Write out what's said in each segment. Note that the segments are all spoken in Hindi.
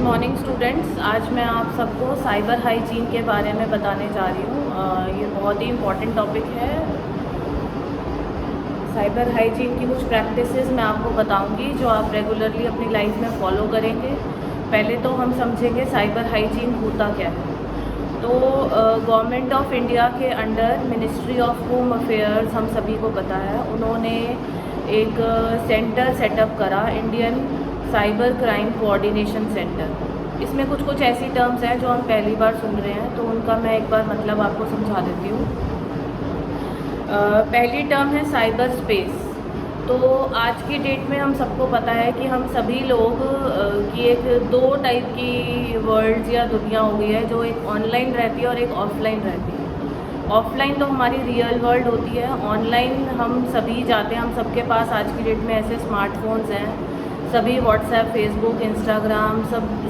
Morning students. आज मैं आप सबको साइबर हाइजीन के बारे में बताने जा रही हूँ। ये बहुत ही इम्पॉर्टेंट टॉपिक है। साइबर हाइजीन की कुछ प्रैक्टिसेस मैं आपको बताऊंगी जो आप रेगुलरली अपनी लाइफ में फॉलो करेंगे। पहले तो हम समझेंगे साइबर हाइजीन होता क्या है। तो गवर्नमेंट ऑफ इंडिया के under ministry of home affairs, हम सभी को पता है, उन्होंने एक सेंटर सेटअप करा, Indian cyber crime coordination centre. इसमें कुछ ऐसी टर्म्स हैं जो हम पहली बार सुन रहे हैं, तो उनका मैं एक बार मतलब आपको समझा देती हूँ। पहली टर्म है साइबर स्पेस। तो आज की डेट में हम सबको पता है कि हम सभी लोग की एक दो टाइप की वर्ल्ड या दुनिया हो गई है, जो एक ऑनलाइन रहती है और एक ऑफलाइन रहती है। ऑफलाइन तो हमारी रियल वर्ल्ड होती है, ऑनलाइन हम सभी जाते हैं। हम सबके पास आज की डेट में ऐसे स्मार्टफोन्स हैं, सभी व्हाट्सएप, फेसबुक, इंस्टाग्राम,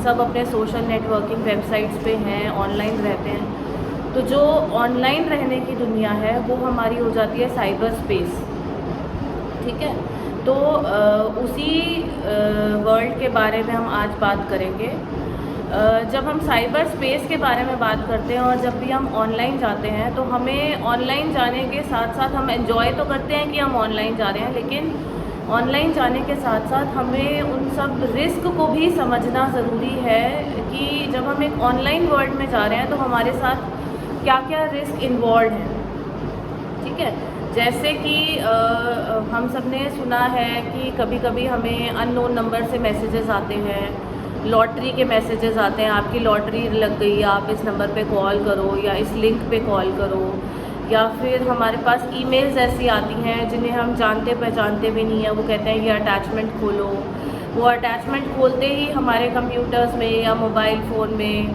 सब अपने सोशल नेटवर्किंग वेबसाइट्स पे हैं, ऑनलाइन रहते हैं। तो जो ऑनलाइन रहने की दुनिया है वो हमारी हो जाती है साइबर स्पेस। ठीक है, तो उसी वर्ल्ड के बारे में हम आज बात करेंगे। जब हम साइबर स्पेस के बारे में बात करते हैं और जब भी हम ऑनलाइन जाते हैं, तो हमें ऑनलाइन जाने के साथ साथ हम एंजॉय तो करते हैं कि हम ऑनलाइन जा रहे हैं, लेकिन ऑनलाइन जाने के साथ साथ हमें उन सब रिस्क को भी समझना ज़रूरी है कि जब हम एक ऑनलाइन वर्ल्ड में जा रहे हैं तो हमारे साथ क्या क्या रिस्क इन्वॉल्व हैं। ठीक है, जैसे कि हम सब ने सुना है कि कभी कभी हमें अननोन नंबर से मैसेजेस आते हैं, लॉटरी के मैसेजेस आते हैं, आपकी लॉटरी लग गई, आप इस नंबर पे कॉल करो या इस लिंक पे कॉल करो। या फिर हमारे पास ईमेल्स ऐसी आती हैं जिन्हें हम जानते पहचानते भी नहीं हैं, वो कहते हैं ये अटैचमेंट खोलो। वो अटैचमेंट खोलते ही हमारे कंप्यूटर्स में या मोबाइल फ़ोन में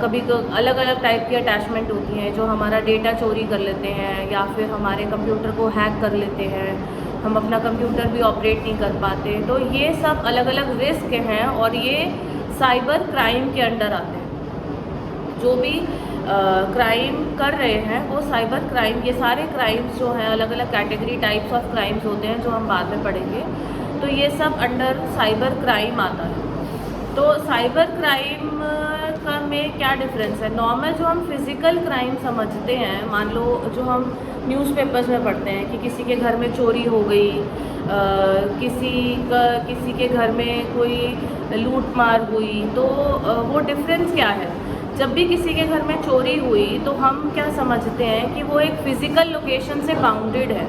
कभी अलग अलग टाइप की अटैचमेंट होती हैं जो हमारा डेटा चोरी कर लेते हैं या फिर हमारे कंप्यूटर को हैक कर लेते हैं, हम अपना कंप्यूटर भी ऑपरेट नहीं कर पाते। तो ये सब अलग अलग रिस्क हैं और ये साइबर क्राइम के अंडर आते हैं। जो भी क्राइम कर रहे हैं वो साइबर क्राइम, ये सारे क्राइम्स जो हैं अलग अलग कैटेगरी टाइप्स ऑफ क्राइम्स होते हैं जो हम बाद में पढ़ेंगे। तो ये सब अंडर साइबर क्राइम आता है। तो साइबर क्राइम का में क्या डिफरेंस है? नॉर्मल जो हम फिज़िकल क्राइम समझते हैं, मान लो जो हम न्यूज़पेपर्स में पढ़ते हैं कि किसी के घर में चोरी हो गई, किसी के घर में कोई लूट मार हुई, तो वो डिफरेंस क्या है? जब भी किसी के घर में चोरी हुई तो हम क्या समझते हैं कि वो एक फ़िज़िकल लोकेशन से बाउंडेड है।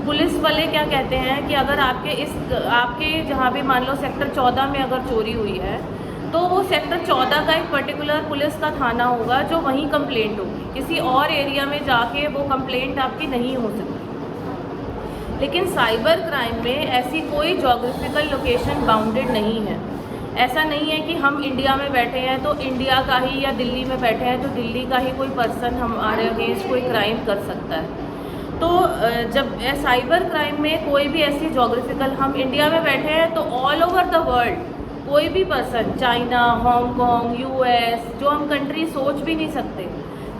पुलिस वाले क्या कहते हैं कि अगर आपके जहाँ भी मान लो सेक्टर 14 में अगर चोरी हुई है, तो वो सेक्टर 14 का एक पर्टिकुलर पुलिस का थाना होगा जो वहीं कंप्लेंट होगी। किसी और एरिया में जाके वो कंप्लेंट आपकी नहीं हो सकती। लेकिन साइबर क्राइम में ऐसी कोई जोग्राफिकल लोकेशन बाउंडेड नहीं है। ऐसा नहीं है कि हम इंडिया में बैठे हैं तो इंडिया का ही, या दिल्ली में बैठे हैं तो दिल्ली का ही कोई पर्सन हमारे अगेंस्ट कोई क्राइम कर सकता है। तो जब साइबर क्राइम में कोई भी ऐसी जोग्राफिकल, हम इंडिया में बैठे हैं तो ऑल ओवर द वर्ल्ड कोई भी पर्सन, चाइना, हांगकांग, यूएस, जो हम कंट्री सोच भी नहीं सकते,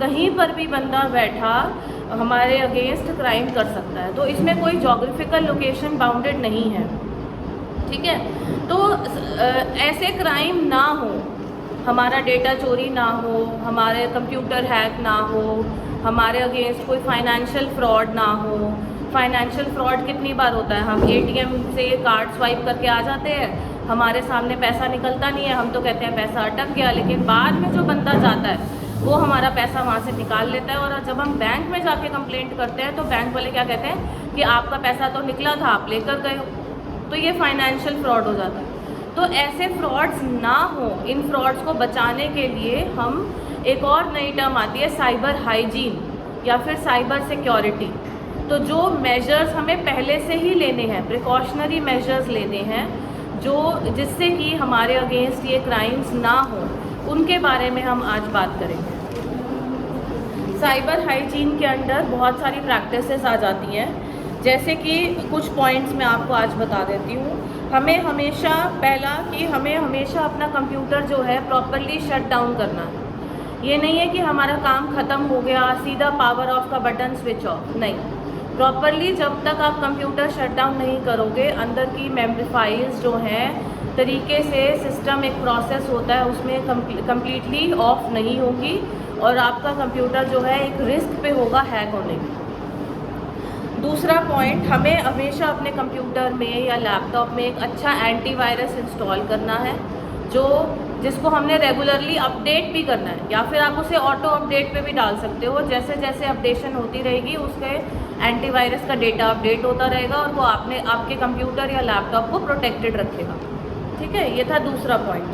कहीं पर भी बंदा बैठा हमारे अगेंस्ट क्राइम कर सकता है। तो इसमें कोई जोग्राफिकल लोकेशन बाउंडेड नहीं है। ठीक है, तो ऐसे क्राइम ना हो, हमारा डेटा चोरी ना हो, हमारे कंप्यूटर हैक ना हो, हमारे अगेंस्ट कोई फाइनेंशियल फ्रॉड ना हो। फाइनेंशियल फ्रॉड कितनी बार होता है? हम एटीएम से कार्ड स्वाइप करके आ जाते हैं, हमारे सामने पैसा निकलता नहीं है, हम तो कहते हैं पैसा अटक गया, लेकिन बाद में जो बंदा जाता है वो हमारा पैसा वहाँ से निकाल लेता है। और जब हम बैंक में जाके कंप्लेंट करते हैं तो बैंक वाले क्या कहते हैं कि आपका पैसा तो निकला था, आप लेकर गए हो। तो ये फाइनेंशियल फ्रॉड हो जाता है। तो ऐसे फ्रॉड्स ना हो, इन फ्रॉड्स को बचाने के लिए हम एक और नई टर्म आती है साइबर हाइजीन या फिर साइबर सिक्योरिटी। तो जो मेजर्स हमें पहले से ही लेने हैं, प्रिकॉशनरी मेजर्स लेने हैं, जो जिससे कि हमारे अगेंस्ट ये क्राइम्स ना हो, उनके बारे में हम आज बात करेंगे। साइबर हाइजीन के अंडर बहुत सारी प्रैक्टिसेस आ जाती हैं, जैसे कि कुछ पॉइंट्स मैं आपको आज बता देती हूँ। हमें हमेशा अपना कंप्यूटर जो है प्रॉपरली शट डाउन करना है। ये नहीं है कि हमारा काम ख़त्म हो गया सीधा पावर ऑफ का बटन स्विच ऑफ, नहीं। प्रॉपरली जब तक आप कंप्यूटर शट डाउन नहीं करोगे, अंदर की मेमोरी फाइल्स जो हैं तरीके से, सिस्टम एक प्रोसेस होता है उसमें कम्प्लीटली ऑफ नहीं होगी और आपका कंप्यूटर जो है एक रिस्क पे होगा हैक होने की। दूसरा पॉइंट, हमें हमेशा अपने कंप्यूटर में या लैपटॉप में एक अच्छा एंटीवायरस इंस्टॉल करना है, जिसको हमने रेगुलरली अपडेट भी करना है, या फिर आप उसे ऑटो अपडेट पे भी डाल सकते हो। जैसे जैसे अपडेशन होती रहेगी उसके एंटीवायरस का डेटा अपडेट होता रहेगा और वो आपके कंप्यूटर या लैपटॉप को प्रोटेक्टेड रखेगा। ठीक है, ये था दूसरा पॉइंट।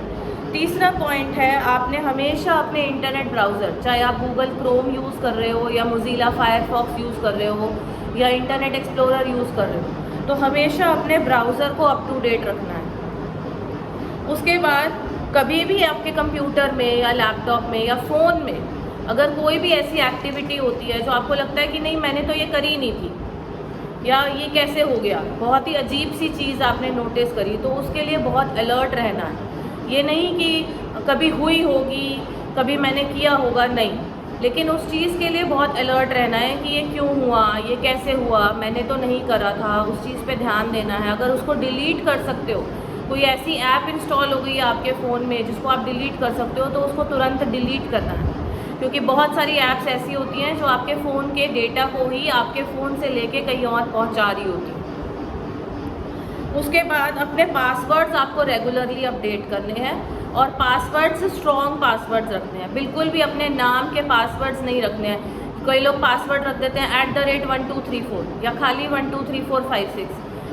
तीसरा पॉइंट है, आपने हमेशा अपने इंटरनेट ब्राउज़र, चाहे आप गूगल क्रोम यूज़ कर रहे हो या मोज़िला फायरफॉक्स यूज़ कर रहे हो या इंटरनेट एक्सप्लोरर यूज़ कर रहे हो, तो हमेशा अपने ब्राउज़र को अप टू डेट रखना है। उसके बाद कभी भी आपके कंप्यूटर में या लैपटॉप में या फ़ोन में अगर कोई भी ऐसी एक्टिविटी होती है जो आपको लगता है कि नहीं मैंने तो ये करी नहीं थी या ये कैसे हो गया, बहुत ही अजीब सी चीज़ आपने नोटिस करी, तो उसके लिए बहुत अलर्ट रहना है। ये नहीं कि कभी हुई होगी, कभी मैंने किया होगा, नहीं, लेकिन उस चीज़ के लिए बहुत अलर्ट रहना है कि ये क्यों हुआ, ये कैसे हुआ, मैंने तो नहीं करा था, उस चीज़ पे ध्यान देना है। अगर उसको डिलीट कर सकते हो, कोई ऐसी ऐप इंस्टॉल हो गई है आपके फ़ोन में जिसको आप डिलीट कर सकते हो, तो उसको तुरंत डिलीट करना है, क्योंकि बहुत सारी ऐप्स ऐसी होती हैं जो आपके फ़ोन के डेटा को ही आपके फ़ोन से लेके कहीं और पहुंचा रही होती है। उसके बाद अपने पासवर्ड्स आपको रेगुलरली अपडेट करने हैं और पासवर्ड्स स्ट्रॉन्ग पासवर्ड्स रखने हैं। बिल्कुल भी अपने नाम के पासवर्ड्स नहीं रखने हैं। कई लोग पासवर्ड रख देते हैं @1234 या खाली 123456,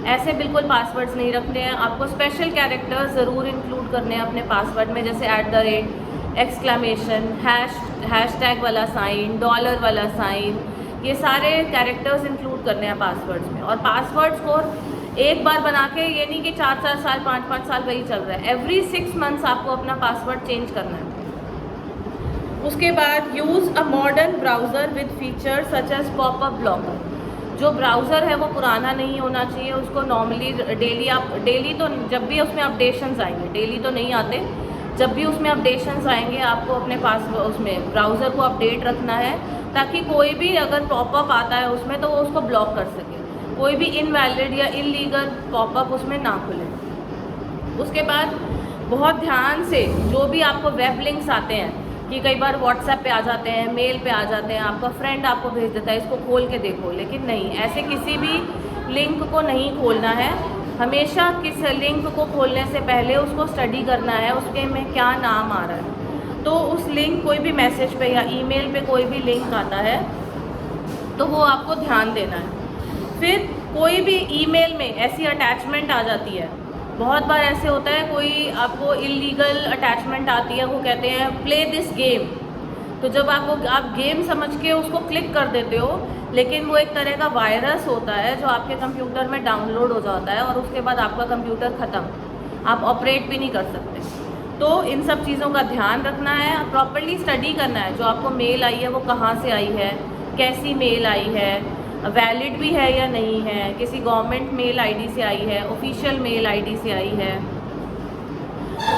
ऐसे बिल्कुल पासवर्ड्स नहीं रखने हैं। आपको स्पेशल कैरेक्टर्स ज़रूर इंक्लूड करने हैं अपने पासवर्ड में, जैसे !, हैशटैग वाला साइन, डॉलर वाला साइन, ये सारे कैरेक्टर्स इंक्लूड करने हैं पासवर्ड्स में। और पासवर्ड्स को एक बार बना के, ये नहीं कि 4-4 साल 5-5 साल वही चल रहा है, एवरी 6 मंथ्स आपको अपना पासवर्ड चेंज करना है। उसके बाद use a modern browser with features such as popup blocker. जो ब्राउज़र है वो पुराना नहीं होना चाहिए, उसको नॉर्मली डेली तो जब भी उसमें अपडेशंस आएंगे, डेली तो नहीं आते, जब भी उसमें अपडेशंस आएंगे आपको अपने पास उसमें ब्राउज़र को अपडेट रखना है, ताकि कोई भी अगर पॉपअप आता है उसमें तो वो उसको ब्लॉक कर सके, कोई भी इनवैलिड या इलीगल पॉपअप उसमें ना खुले। उसके बाद बहुत ध्यान से जो भी आपको वेब लिंक्स आते हैं, कि कई बार व्हाट्सएप पे आ जाते हैं, मेल पे आ जाते हैं, आपका फ्रेंड आपको भेज देता है इसको खोल के देखो, लेकिन नहीं, ऐसे किसी भी लिंक को नहीं खोलना है। हमेशा किस लिंक को खोलने से पहले उसको स्टडी करना है, उसके में क्या नाम आ रहा है। तो उस लिंक, कोई भी मैसेज पे या ईमेल पे कोई भी लिंक आता है तो वो आपको ध्यान देना है। फिर कोई भी ईमेल में ऐसी अटैचमेंट आ जाती है, बहुत बार ऐसे होता है, कोई आपको इलीगल अटैचमेंट आती है, वो कहते हैं प्ले दिस गेम, तो जब आप गेम समझ के उसको क्लिक कर देते हो, लेकिन वो एक तरह का वायरस होता है जो आपके कंप्यूटर में डाउनलोड हो जाता है और उसके बाद आपका कंप्यूटर ख़त्म, आप ऑपरेट भी नहीं कर सकते। तो इन सब चीज़ों का ध्यान रखना है, प्रॉपर्ली स्टडी करना है, जो आपको मेल आई है वो कहाँ से आई है, कैसी मेल आई है, वैलिड भी है या नहीं है, किसी गवर्नमेंट मेल आईडी से आई है, ऑफिशियल मेल आईडी से आई है।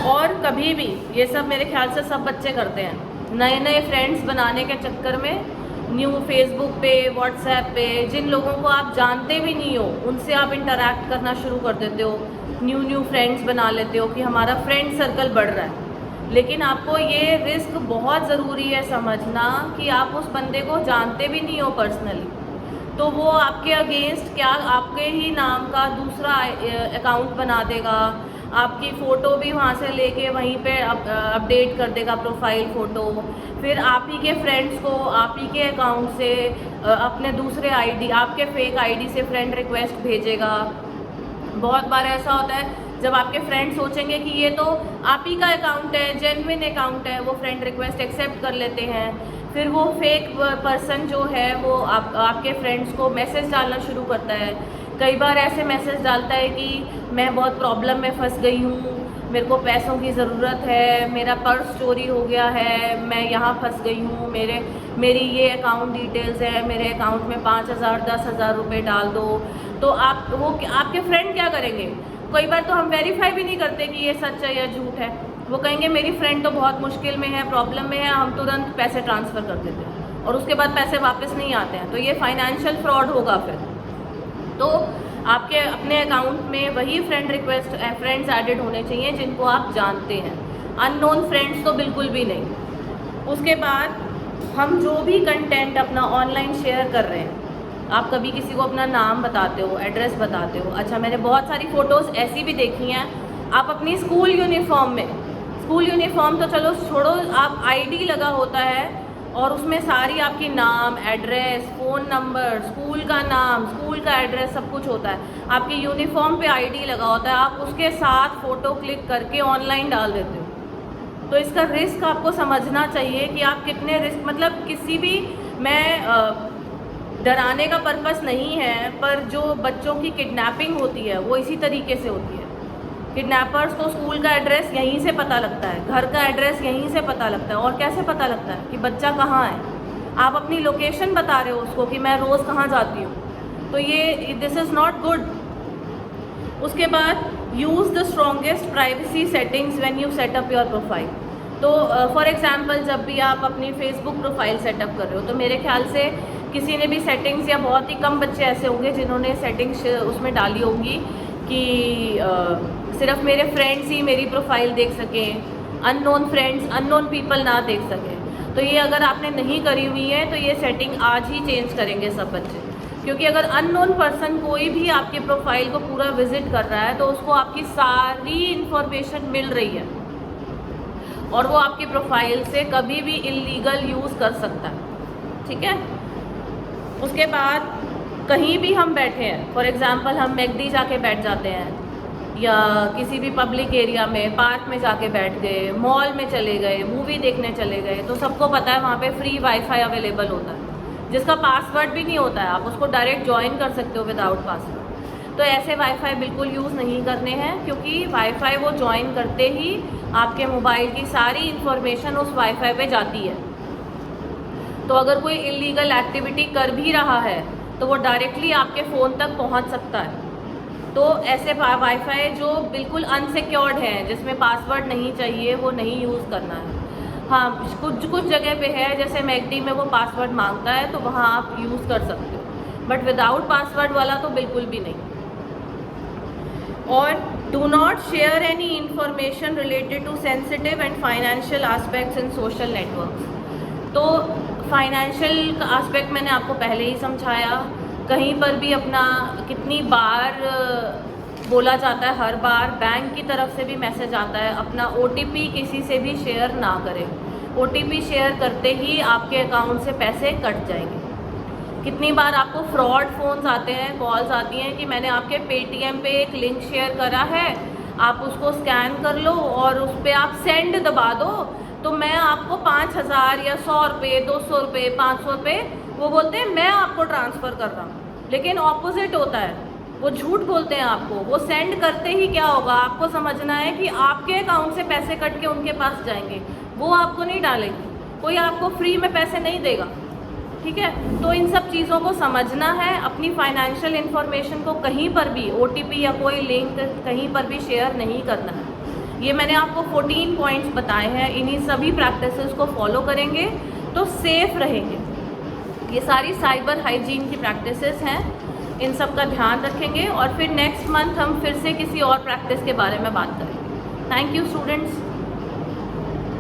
और कभी भी, ये सब मेरे ख्याल से सब बच्चे करते हैं, नए नए फ्रेंड्स बनाने के चक्कर में न्यू फेसबुक पे, व्हाट्सएप पे जिन लोगों को आप जानते भी नहीं हो उनसे आप इंटरैक्ट करना शुरू कर देते हो, न्यू फ्रेंड्स बना लेते हो कि हमारा फ्रेंड सर्कल बढ़ रहा है। लेकिन आपको ये रिस्क बहुत ज़रूरी है समझना कि आप उस बंदे को जानते भी नहीं हो पर्सनली, तो वो आपके अगेंस्ट क्या आपके ही नाम का दूसरा अकाउंट बना देगा, आपकी फ़ोटो भी वहाँ से लेके वहीं पे अपडेट कर देगा, प्रोफाइल फ़ोटो, फिर आप ही के फ्रेंड्स को आप ही के अकाउंट से अपने दूसरे आईडी, आपके फेक आईडी से फ्रेंड रिक्वेस्ट भेजेगा। बहुत बार ऐसा होता है, जब आपके फ्रेंड सोचेंगे कि ये तो आप ही का अकाउंट है, जेन्युइन अकाउंट है, वो फ्रेंड रिक्वेस्ट एक्सेप्ट कर लेते हैं, फिर वो फेक पर्सन जो है वो आपके फ्रेंड्स को मैसेज डालना शुरू करता है। कई बार ऐसे मैसेज डालता है कि मैं बहुत प्रॉब्लम में फंस गई हूँ, मेरे को पैसों की ज़रूरत है, मेरा पर्स चोरी हो गया है, मैं यहाँ फंस गई हूँ, मेरी ये अकाउंट डिटेल्स है, मेरे अकाउंट में 5,000 10,000 रुपये डाल दो। तो आपके फ्रेंड क्या करेंगे, कई बार तो हम वेरीफाई भी नहीं करते कि ये सच है या झूठ है, वो कहेंगे मेरी फ्रेंड तो बहुत मुश्किल में है, प्रॉब्लम में है, हम तुरंत पैसे ट्रांसफ़र कर देते हैं। और उसके बाद पैसे वापस नहीं आते हैं, तो ये फाइनेंशियल फ्रॉड होगा फिर। तो आपके अपने अकाउंट में वही फ्रेंड्स ऐडेड होने चाहिए जिनको आप जानते हैं, अननोन फ्रेंड्स तो बिल्कुल भी नहीं। उसके बाद हम जो भी कंटेंट अपना ऑनलाइन शेयर कर रहे हैं, आप कभी किसी को अपना नाम बताते हो, एड्रेस बताते हो। अच्छा, मैंने बहुत सारी फ़ोटोज़ ऐसी भी देखी हैं, आप अपनी स्कूल यूनिफॉर्म तो चलो छोड़ो, आप आईडी लगा होता है और उसमें सारी आपकी नाम, एड्रेस, फ़ोन नंबर, स्कूल का नाम, स्कूल का एड्रेस सब कुछ होता है। आपकी यूनिफॉर्म पे आईडी लगा होता है, आप उसके साथ फ़ोटो क्लिक करके ऑनलाइन डाल देते हो। तो इसका रिस्क आपको समझना चाहिए कि आप कितने रिस्क, मतलब किसी भी, मैं डराने का पर्पस नहीं है, पर जो बच्चों की किडनैपिंग होती है वो इसी तरीके से होती है। किडनैपर्स को स्कूल का एड्रेस यहीं से पता लगता है, घर का एड्रेस यहीं से पता लगता है। और कैसे पता लगता है कि बच्चा कहाँ है? आप अपनी लोकेशन बता रहे हो उसको कि मैं रोज़ कहाँ जाती हूँ, तो ये दिस इज़ नॉट गुड। उसके बाद use the strongest privacy settings when you setup your profile. तो फॉर एग्जांपल, जब भी आप अपनी फेसबुक प्रोफाइल सेटअप कर रहे हो, तो मेरे ख्याल से किसी ने भी सेटिंग्स, या बहुत ही कम बच्चे ऐसे होंगे जिन्होंने सेटिंग्स उसमें डाली होंगी कि सिर्फ मेरे फ्रेंड्स ही मेरी प्रोफाइल देख सकें, अननोन पीपल ना देख सकें। तो ये अगर आपने नहीं करी हुई है तो ये सेटिंग आज ही चेंज करेंगे सब बच्चे, क्योंकि अगर अननोन पर्सन कोई भी आपके प्रोफाइल को पूरा विजिट कर रहा है तो उसको आपकी सारी इन्फॉर्मेशन मिल रही है और वो आपकी प्रोफाइल से कभी भी इलीगल यूज़ कर सकता है, ठीक है। उसके बाद कहीं भी हम बैठे हैं, फॉर एग्ज़ाम्पल हम मैकडी जाके बैठ जाते हैं, या किसी भी पब्लिक एरिया में, पार्क में जाके बैठ गए, मॉल में चले गए, मूवी देखने चले गए, तो सबको पता है वहाँ पे फ्री वाईफाई अवेलेबल होता है जिसका पासवर्ड भी नहीं होता है, आप उसको डायरेक्ट ज्वाइन कर सकते हो विदाउट पासवर्ड। तो ऐसे वाईफाई बिल्कुल यूज़ नहीं करने हैं, क्योंकि वाईफाई वो ज्वाइन करते ही आपके मोबाइल की सारी इन्फॉर्मेशन उस वाईफाई पे जाती है। तो अगर कोई इलीगल एक्टिविटी कर भी रहा है तो वो डायरेक्टली आपके फ़ोन तक पहुंच सकता है। तो ऐसे वाईफाई जो बिल्कुल अनसिक्योर्ड हैं, जिसमें पासवर्ड नहीं चाहिए, वो नहीं यूज़ करना है। हाँ, कुछ जगह पे है, जैसे मैकडी में वो पासवर्ड मांगता है तो वहाँ आप यूज़ कर सकते हो, बट विदाउट पासवर्ड वाला तो बिल्कुल भी नहीं। और do not share any information related to sensitive and financial aspects in social networks. तो फाइनेंशियल आस्पेक्ट मैंने आपको पहले ही समझाया। कहीं पर भी अपना, कितनी बार बोला जाता है, हर बार बैंक की तरफ से भी मैसेज आता है, अपना OTP किसी से भी शेयर ना करें। OTP शेयर करते ही आपके अकाउंट से पैसे कट जाएंगे। कितनी बार आपको फ्रॉड फ़ोन्स आते हैं, कॉल्स आती हैं कि मैंने आपके पेटीएम पे एक लिंक शेयर करा है, आप उसको स्कैन कर लो और उस पर आप सेंड दबा दो, तो मैं आपको 5,000 या 100 रुपये, 200 रुपये, 500 रुपये, वो बोलते हैं मैं आपको ट्रांसफ़र कर रहा हूँ, लेकिन ऑपोजिट होता है, वो झूठ बोलते हैं आपको। वो सेंड करते ही क्या होगा, आपको समझना है कि आपके अकाउंट से पैसे कट के उनके पास जाएंगे, वो आपको नहीं डालेंगे, कोई आपको फ्री में पैसे नहीं देगा, ठीक है। तो इन सब चीज़ों को समझना है। अपनी फाइनेंशियल इन्फॉर्मेशन को कहीं पर भी OTP या कोई लिंक कहीं पर भी शेयर नहीं करना है। ये मैंने आपको 14 पॉइंट्स बताए हैं, इन्हीं सभी प्रैक्टिसेस को फॉलो करेंगे तो सेफ़ रहेंगे। ये सारी साइबर हाइजीन की प्रैक्टिसेस हैं, इन सब का ध्यान रखेंगे और फिर नेक्स्ट मंथ हम फिर से किसी और प्रैक्टिस के बारे में बात करेंगे। Thank you students.